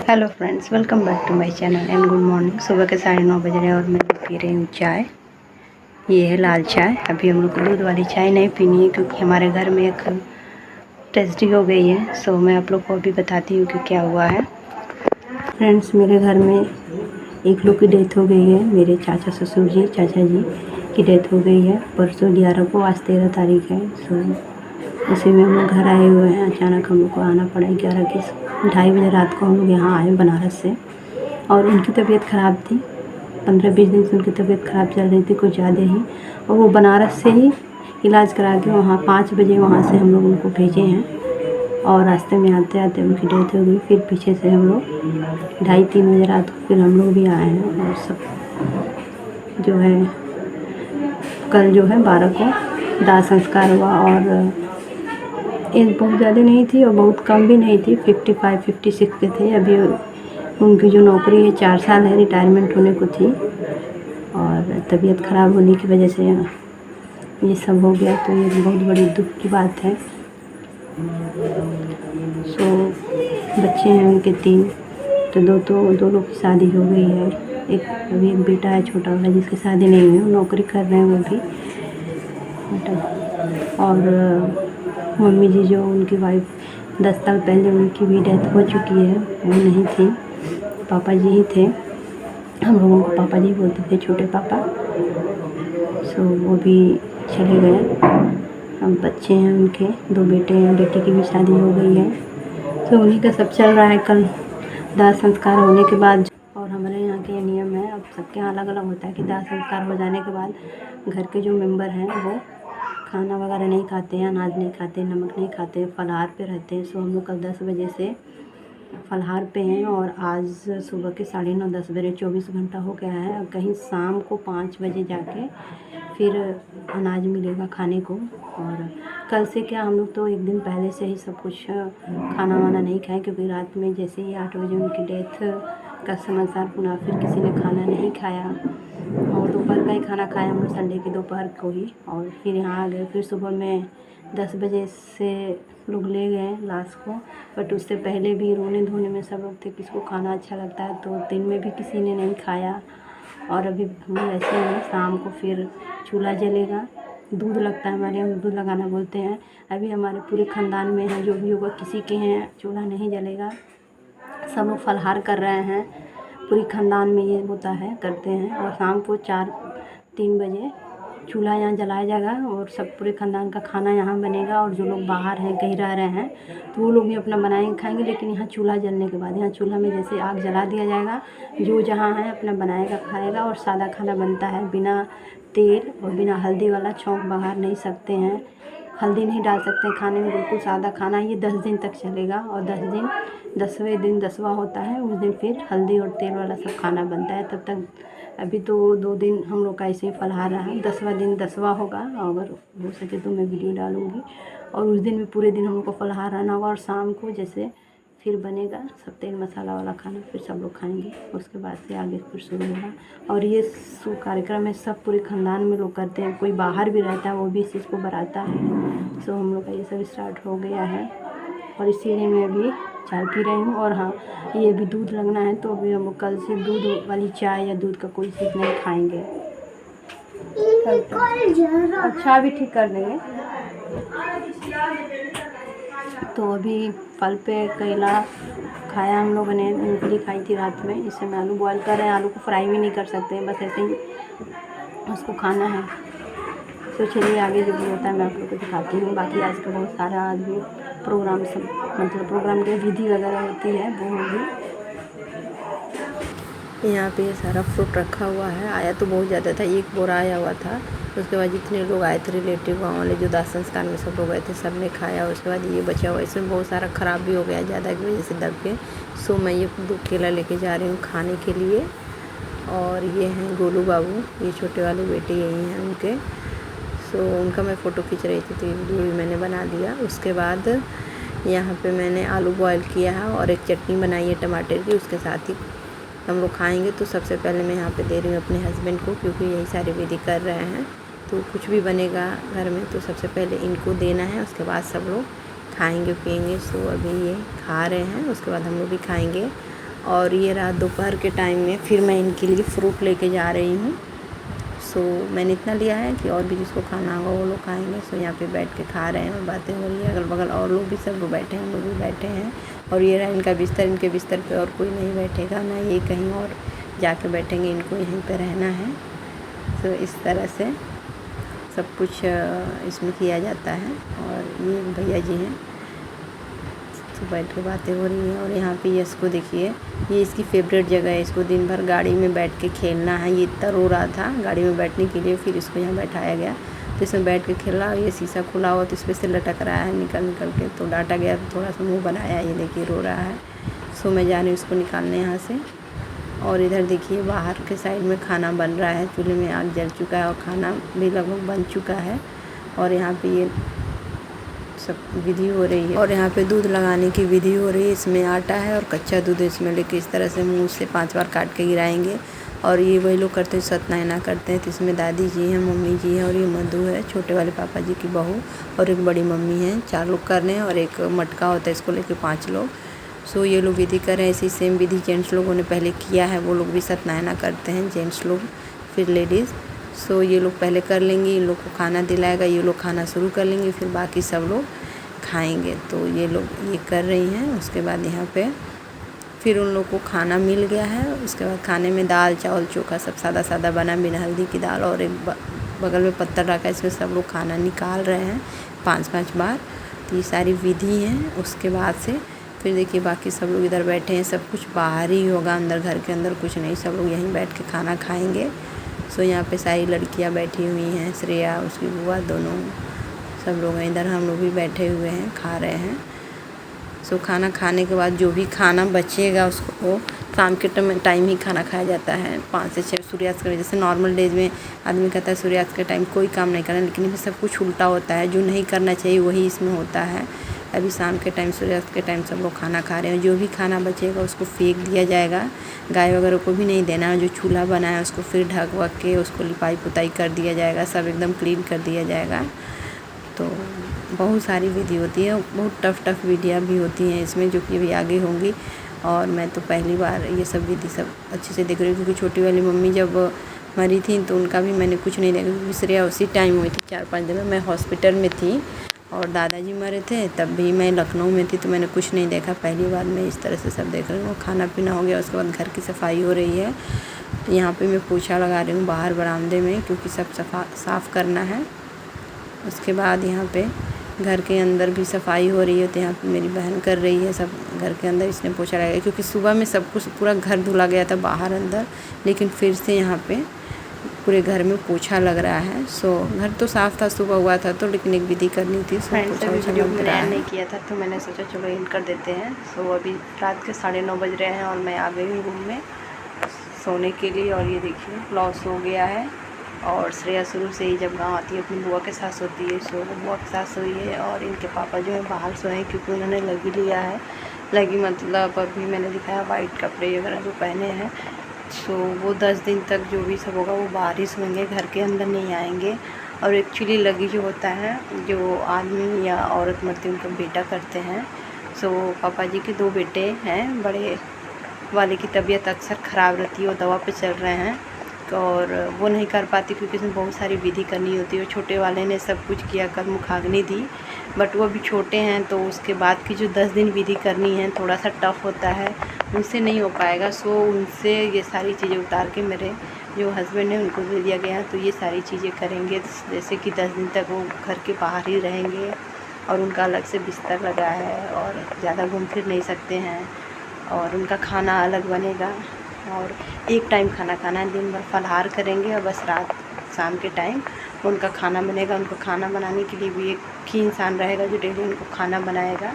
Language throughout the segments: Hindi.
Hello friends, welcome back to my channel and good morning. सुबह के 9:30 बज रहे हैं और मैं पी रही हूँ चाय। ये है लाल चाय। अभी हम लोग को दूध वाली चाय नहीं पीनी है क्योंकि हमारे घर में एक ट्रेजेडी हो गई है। सो मैं आप लोग को अभी बताती हूँ कि क्या हुआ है। फ्रेंड्स, मेरे घर में एक लोग की डेथ हो गई है। मेरे चाचा जी की डेथ हो गई है परसों 11 को। आज 13 तारीख है। सो उसी में हम लोग घर आए हुए हैं। अचानक हम लोग को आना पड़ा। 2:30 बजे रात को हम लोग यहाँ आए बनारस से। और उनकी तबीयत ख़राब थी। 15-20 दिन से उनकी तबीयत ख़राब चल रही थी, कुछ ज़्यादा ही। और वो बनारस से ही इलाज करा के वहाँ 5 बजे वहाँ से हम लोग उनको भेजे हैं। और रास्ते में आते आते उनकी डेथ हो गई। फिर पीछे से हम लोग 2:30-3 बजे रात को फिर हम लोग भी आए हैं। और सब जो है कल जो है 12 को दाह संस्कार हुआ। और एज बहुत ज़्यादा नहीं थी और बहुत कम भी नहीं थी, 55-56 के थे। अभी उनकी जो नौकरी है 4 साल है, रिटायरमेंट होने को थी। और तबीयत ख़राब होने की वजह से ये सब हो गया। तो ये बहुत बड़ी दुख की बात है। सो बच्चे हैं उनके 3, तो दो लोग की शादी हो गई है। अभी एक बेटा है छोटा वाला जिसकी शादी नहीं हुई, नौकरी कर रहे हैं वो भी। और मम्मी जी जो उनकी वाइफ 10 साल पहले उनकी भी डेथ हो चुकी है, वो नहीं थी, पापा जी ही थे। हम लोग उनको पापा जी बोलते थे, छोटे पापा। सो वो भी चले गए। अब बच्चे हैं उनके 2 बेटे हैं, बेटी की भी शादी हो गई है। तो उन्हीं का सब चल रहा है। कल दाह संस्कार होने के बाद, और हमारे यहाँ के नियम है, अब सबके यहाँ अलग अलग होता है कि दाह संस्कार हो जाने के बाद घर के जो मेंबर हैं वो खाना वगैरह नहीं खाते हैं, अनाज नहीं खाते, नमक नहीं खाते, फलाहार पे रहते हैं। सो हम लोग कल 10 बजे से फलाहार पे हैं और आज सुबह के 9:30-10 बजे 24 घंटा हो गया है। और कहीं शाम को 5 बजे जाके फिर अनाज मिलेगा खाने को। और कल से क्या, हम लोग तो एक दिन पहले से ही सब कुछ खाना वाना नहीं खाए क्योंकि रात में जैसे ही 8 बजे उनकी डेथ का समाचार सुना, फिर किसी ने खाना नहीं खाया। और दोपहर का ही खाना खाया हम लोग, संडे के दोपहर को ही। और फिर यहाँ आ गए। फिर सुबह में 10 बजे से लोग ले गए लाश को। बट उससे पहले भी रोने धोने में सब लोग थे, किसको खाना अच्छा लगता है, तो दिन में भी किसी ने नहीं खाया। और अभी हम लोग ऐसे हैं, शाम को फिर चूल्हा जलेगा, दूध लगता है, हमारे यहाँ दूध लगाना बोलते हैं। अभी हमारे पूरे ख़ानदान में है, जो भी होगा किसी के हैं चूल्हा नहीं जलेगा। सब लोग फलाहार कर रहे हैं, पूरी ख़ानदान में ये होता है, करते हैं। और शाम को 4-3 बजे चूल्हा यहाँ जलाया जाएगा और सब पूरे ख़ानदान का खाना यहाँ बनेगा। और जो लोग बाहर हैं, कहीं रह रहे हैं, तो वो लोग भी अपना बनाएंगे खाएंगे। लेकिन यहाँ चूल्हा जलने के बाद, यहाँ चूल्हा में जैसे आग जला दिया जाएगा, जो जहाँ है अपना बनाएगा खाएगा। और सादा खाना बनता है, बिना तेल और बिना हल्दी वाला। छौंक बघार नहीं सकते हैं, हल्दी नहीं डाल सकते हैं खाने में, बिल्कुल सादा खाना। ये 10 दिन तक चलेगा। और 10वें दिन 10वां होता है, उस दिन फिर हल्दी और तेल वाला सब खाना बनता है। तब तक अभी तो 2 दिन हम लोग का ऐसे ही फलाहार रहा। 10वां दिन 10वां होगा, अगर हो सके तो मैं वीडियो डालूँगी। और उस दिन भी पूरे दिन हम लोग को फलाहार रहना होगा। और शाम को जैसे फिर बनेगा सब तेल मसाला वाला खाना, फिर सब लोग खाएंगे। उसके बाद से आगे फिर शुरू होगा। और ये कार्यक्रम है, सब पूरे ख़ानदान में लोग करते हैं। कोई बाहर भी रहता है वो भी इस चीज़ को बनाता है। सो हम लोग का ये सब स्टार्ट हो गया है। और इसीलिए मैं अभी चाय पी रही हूँ। और हाँ, ये अभी दूध लगना है, तो अभी हम कल से दूध वाली चाय या दूध का कोई चीज़ नहीं खाएंगे। अच्छा, भी ठीक कर देंगे। तो अभी फल पे केला खाया हम लोगों ने, मूंगफली खाई थी रात में। इससे मैं आलू बॉयल कर रहे हैं। आलू को फ्राई भी नहीं कर सकते, बस ऐसे ही उसको खाना है। तो चलिए आगे जो भी होता है मैं आप लोग को दिखाती हूँ। बाकी आज का बहुत सारा आज भी प्रोग्राम सब, मतलब प्रोग्राम की विधि वगैरह होती है, वो होगी। यहाँ पे सारा फ्रूट रखा हुआ है। आया तो बहुत ज़्यादा था, 1 बोरा आया हुआ था। उसके बाद जितने लोग आए थे रिलेटिव, गाँव वाले जो दाह संस्कार में सब लोग गए थे, सब ने खाया। उसके बाद ये बचा हुआ, इसमें बहुत सारा ख़राब भी हो गया ज़्यादा की वजह से दब के। सो मैं ये 2 केला लेके जा रही हूँ खाने के लिए। और ये हैं गोलू बाबू, ये छोटे वाले बेटे यही हैं उनके। सो उनका मैं फ़ोटो खींच रही थी, तो ये वीडियो भी मैंने बना दिया। उसके बाद यहाँ पे मैंने आलू बॉयल किया है और एक चटनी बनाई है टमाटर की, उसके साथ ही हम लोग खाएंगे। तो सबसे पहले मैं यहाँ पे दे रही हूँ अपने हस्बैंड को, क्योंकि यही सारी विधि कर रहे हैं। तो कुछ भी बनेगा घर में तो सबसे पहले इनको देना है, उसके बाद सब लोग खाएंगे पिएंगे। सो अभी ये खा रहे हैं, उसके बाद हम लोग भी खाएंगे। और ये रात दोपहर के टाइम में फिर मैं इनके लिए फ्रूट लेके जा रही हूँ। सो मैंने इतना लिया है कि और भी जिसको खाना होगा वो लोग खाएंगे। सो यहाँ पे बैठ के खा रहे हैं और बातें हो रही है। अगल बगल और लोग भी सब लोग बैठे हैं, हम लोग भी बैठे हैं। और ये रहा इनका बिस्तर, इनके बिस्तर पे और कोई नहीं बैठेगा, ना ये कहीं और जाके बैठेंगे, इनको यहीं पे रहना है। तो इस तरह से सब कुछ इसमें किया जाता है। और ये भैया जी हैं, तो बैठ के बातें हो रही हैं। और यहाँ पे यश को देखिए, ये इसकी फेवरेट जगह है, इसको दिन भर गाड़ी में बैठ के खेलना है। ये इतना रो रहा था गाड़ी में बैठने के लिए, फिर इसको यहाँ बैठाया गया तो इसमें बैठ के खेल रहा। ये शीशा खुला हुआ तो इस पर से लटक रहा है निकल के, तो डांटा गया तो थोड़ा सा मुँह बनाया, ये देखिए रो रहा है। सो मैं जा रही हूँ इसको निकालने यहाँ से। और इधर देखिए बाहर के साइड में खाना बन रहा है, चूल्हे में आग जल चुका है और खाना भी लगभग बन चुका है। और यहाँ पे ये सब विधि हो रही है। और यहाँ पे दूध लगाने की विधि हो रही है। इसमें आटा है और कच्चा दूध है, इसमें लेके इस तरह से मुंह से 5 बार काट के गिराएंगे। और ये वही लोग करते हैं सत्यनारायण करते हैं। तो इसमें दादी जी हैं, मम्मी जी हैं और ये मधु है, छोटे वाले पापा जी की बहू, और एक बड़ी मम्मी है। 4 लोग कर रहे हैं और एक मटका होता है, इसको लेके 5 लोग। सो ये लोग विधि कर रहे हैं। ऐसी सेम विधि जेंट्स लोगों ने पहले किया है, वो लोग भी सत्यनारायण करते हैं, जेंट्स लोग फिर लेडीज़। सो ये लोग पहले कर लेंगे, इन लोग को खाना दिलाएगा, ये लोग खाना शुरू कर लेंगे, फिर बाकी सब लोग खाएंगे। तो ये लोग ये कर रही हैं। उसके बाद यहाँ पे फिर उन लोग को खाना मिल गया है। उसके बाद खाने में दाल चावल चोखा सब सादा सादा बना, बिना हल्दी की दाल, और एक बगल में पत्थर रखा है, इसमें सब लोग खाना निकाल रहे हैं 5-5 बार। तो ये सारी विधि हैं। उसके बाद से फिर देखिए बाकी सब लोग इधर बैठे हैं, सब कुछ बाहर ही होगा, अंदर घर के अंदर कुछ नहीं, सब लोग यहीं बैठ के खाना खाएंगे। सो यहाँ पे सारी लड़कियाँ बैठी हुई हैं, श्रेया उसकी बुआ दोनों सब लोग हैं। इधर हम लोग भी बैठे हुए हैं, खा रहे हैं। सो खाना खाने के बाद जो भी खाना बचेगा उसको शाम के टाइम ही खाना खाया जाता है, 5 से 6 सूर्यास्त के। जैसे नॉर्मल डेज में आदमी कहता है सूर्यास्त के टाइम कोई काम नहीं करना, लेकिन इसमें सब कुछ उल्टा होता है, जो नहीं करना चाहिए वही इसमें होता है। अभी शाम के टाइम सूर्यास्त के टाइम सब लोग खाना खा रहे हैं। जो भी खाना बचेगा उसको फेंक दिया जाएगा, गाय वगैरह को भी नहीं देना है। जो चूल्हा बना है उसको फिर ढक वक के उसको लिपाई पुताई कर दिया जाएगा, सब एकदम क्लीन कर दिया जाएगा। तो बहुत सारी विधि होती है, बहुत टफ विधियाँ भी होती हैं इसमें, जो कि अभी आगे होंगी। और मैं तो पहली बार ये सब विधि सब अच्छे से देख रही हूँ, क्योंकि छोटी वाली मम्मी जब मरी थी तो उनका भी मैंने कुछ नहीं देखा, क्योंकि श्रेया उसी टाइम हुई थी 4-5 दिन में, मैं हॉस्पिटल में थी। और दादाजी मरे थे तब भी मैं लखनऊ में थी, तो मैंने कुछ नहीं देखा। पहली बार मैं इस तरह से सब देख रही हूँ। खाना पीना हो गया, उसके बाद घर की सफाई हो रही है। तो यहाँ पे मैं पोछा लगा रही हूँ बाहर बरामदे में, क्योंकि सब साफ़ करना है। उसके बाद यहाँ पे घर के अंदर भी सफाई हो रही है। तो यहाँ पे मेरी बहन कर रही है सब घर के अंदर, इसने पोछा लगाया, क्योंकि सुबह में सब कुछ पूरा घर धुला गया था बाहर अंदर, लेकिन फिर से यहाँ पे पूरे घर में पोछा लग रहा है। सो घर तो साफ़ था, सुबह हुआ था तो, लेकिन एक विधि करनी थी। सो पोछा नहीं किया था, तो मैंने सोचा चलो एंड कर देते हैं। सो अभी रात के 9:30 बज रहे हैं और मैं आ गई हूँ रूम में सोने के लिए। और ये देखिए लॉस हो गया है। और श्रेया शुरू से ही जब गांव आती है अपनी बुआ के साथ सोती है, सो वो बुआ के साथ सोई है। और इनके पापा जो है बाहर सोए हैं, क्योंकि उन्होंने लगी लिया है। लगी मतलब अभी मैंने दिखाया वाइट कपड़े वगैरह जो पहने हैं। सो वो 10 दिन तक जो भी सब होगा वो बाहर ही सोएंगे, घर के अंदर नहीं आएंगे। और एक्चुअली लगी जो होता है, जो आदमी या औरत मरती है उनका बेटा करते हैं। सो पापा जी के 2 बेटे हैं, बड़े वाले की तबीयत अक्सर ख़राब रहती है, वो दवा पे चल रहे हैं, और वो नहीं कर पाती क्योंकि इसमें बहुत सारी विधि करनी होती है। छोटे वाले ने सब कुछ किया, कल मुखाग्नि दी, बट वो अभी छोटे हैं, तो उसके बाद की जो 10 दिन विधि करनी है थोड़ा सा टफ़ होता है, उनसे नहीं हो पाएगा। सो उनसे ये सारी चीज़ें उतार के मेरे जो हस्बैंड है उनको दे दिया गया है। तो ये सारी चीज़ें करेंगे, जैसे कि 10 दिन तक वो घर के बाहर ही रहेंगे, और उनका अलग से बिस्तर लगा है, और ज़्यादा घूम फिर नहीं सकते हैं, और उनका खाना अलग बनेगा। और एक टाइम खाना खाना है, दिन भर फलाहार करेंगे, और बस रात शाम के टाइम उनका खाना बनेगा। उनको खाना बनाने के लिए भी एक ही इंसान रहेगा जो डेली उनको खाना बनाएगा,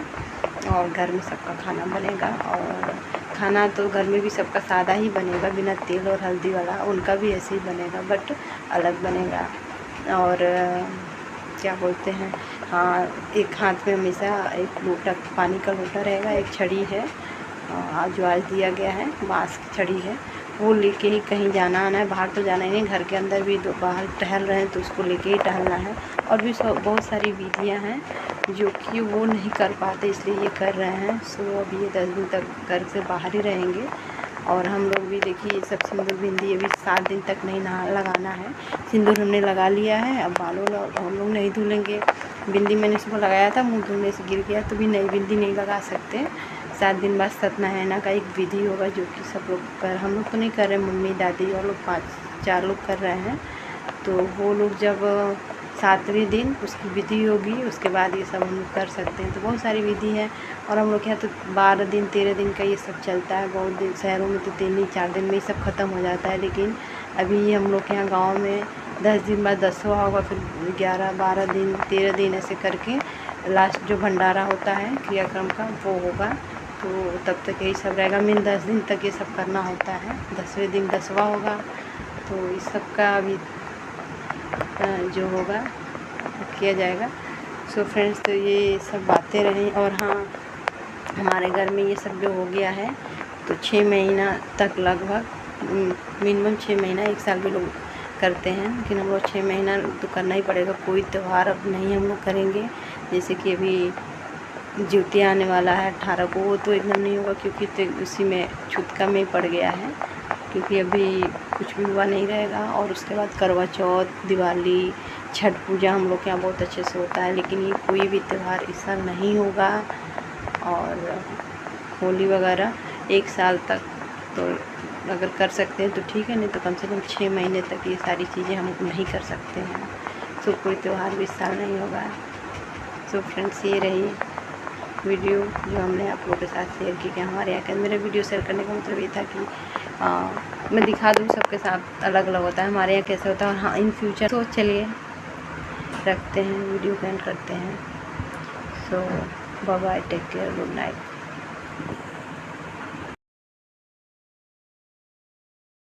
और घर में सबका खाना बनेगा। और खाना तो घर में भी सबका सादा ही बनेगा, बिना तेल और हल्दी वाला, उनका भी ऐसे ही बनेगा, बट अलग बनेगा। और क्या बोलते हैं, हाँ, एक हाथ में हमेशा एक लोटा पानी का लोटा रहेगा, एक छड़ी है जो आज दिया गया है, बाँस की छड़ी है, वो लेके ही कहीं जाना आना है। बाहर तो जाना ही नहीं, घर के अंदर भी बाहर टहल रहे हैं तो उसको लेके ही टहलना है। और भी बहुत सारी विधियाँ हैं, जो कि वो नहीं कर पाते, इसलिए ये कर रहे हैं। सो अब ये 10 दिन तक घर से बाहर ही रहेंगे। और हम लोग भी देखिए ये सब सिंदूर बिंदी अभी 7 दिन तक नहीं लगाना है। सिंदूर हमने लगा लिया है, अब बालों हम लोग नहीं धुलेंगे। बिंदी मैंने सुबह लगाया था, मुँह धुलने से गिर गया, तो भी नई बिंदी नहीं लगा सकते। 7 दिन बाद सत्यनारायण का एक विधि होगा, जो कि सब लोग हम लोग तो नहीं कर रहे, मम्मी दादी और लोग 5-4 लोग कर रहे हैं। तो वो लोग जब 7वें दिन उसकी विधि होगी, उसके बाद ये सब हम लोग कर सकते हैं। तो बहुत सारी विधि है। और हम लोग के यहाँ तो 12 दिन 13 दिन का ये सब चलता है। बहुत दिन शहरों में तो 3-4 दिन में ही सब ख़त्म हो जाता है, लेकिन अभी हम लोग के यहाँ गाँव में 10 दिन बाद 10वां होगा, फिर 11, 12 दिन, 13 दिन ऐसे करके लास्ट जो भंडारा होता है क्रियाक्रम का वो होगा। तो तब तक यही सब रहेगा। मेन 10 दिन तक ये सब करना होता है। 10वें दिन 10वां होगा, तो इस सब का अभी जो होगा किया जाएगा। सो फ्रेंड्स, तो ये सब बातें रहीं। और हाँ, हमारे घर में ये सब जो हो गया है, तो 6 महीना तक लगभग मिनिमम 6 महीना, 1 साल भी लोग करते हैं, लेकिन हम लोग 6 महीना तो करना ही पड़ेगा। कोई त्यौहार अब नहीं हम लोग करेंगे। जैसे कि अभी ज्योति आने वाला है 18 को, वो तो एकदम नहीं होगा, क्योंकि तो उसी में छूतका में पड़ गया है, क्योंकि अभी कुछ भी हुआ नहीं रहेगा। और उसके बाद करवा चौथ, दिवाली, छठ पूजा हम लोग के यहाँ बहुत अच्छे से होता है, लेकिन ये कोई भी त्यौहार इस साल नहीं होगा। और होली वगैरह 1 साल तक तो अगर कर सकते हैं तो ठीक है, नहीं तो कम से कम 6 महीने तक ये सारी चीज़ें हम नहीं कर सकते हैं। सो कोई त्यौहार भी इस साल नहीं होगा। सो फ्रेंड्स, ये रही वीडियो जो हमने आप लोगों के साथ शेयर की कि हमारे यहाँ का। मेरा वीडियो शेयर करने का मतलब ये था कि मैं दिखा दूँ सबके साथ अलग अलग होता है, हमारे यहाँ कैसे होता है। और हाँ, इन फ्यूचर तो चलिए रखते हैं, वीडियो को एंड करते हैं। So bye bye, take care, good night.